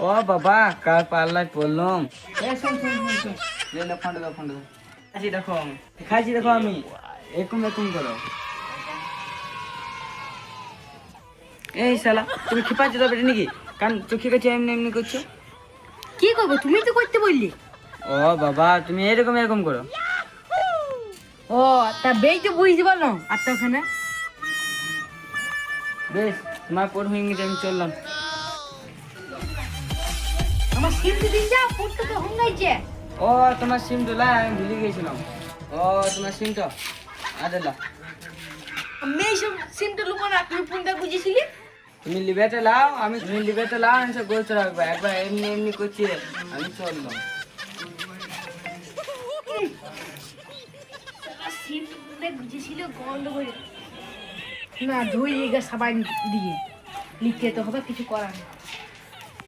ও বাবা কার পাল্লায় পড়লাম। এ শোন শোন শোন শোন, লে না ফোন দাও ফোন দাও। খাইছি দেখো খাইছি দেখো আমি, এরকম এরকম করো। এই শালা তুমি খিপাচ্ছ তো বেটা নাকি? কান চোখে কাছে এমনি এমনি করছো। কি করবো, তুমি তো করতে বললি। ও বাবা তুমি এরকম এরকম করো। ও তা বেই তো বুঝতে পারলাম। আর তো ওখানে বেশ তোমার পর হয়ে গেছে, আমি চললাম। আমার সিমটি দিন যা, পুটটা তো হুঙ্গাইছে। ও তোমার সিম তো লাই, আমি ভুলে গেছিলাম। ও তোমার সিম তো আরে লা, আমি এই সব সিমটা লুকো না, তুমি ফোনটা বুঝেছিলি। তুমি লিবেতে লাও, তুমি লিবেতে লাও, আমি সব গোছ রাখবো। একবার এমনি এমনি করছি, আমি চললাম। সিমটা বুঝেছিল গন্ড করে না, ধুই সবাই দিয়ে লিখতে তো হবে, কিছু করার নেই।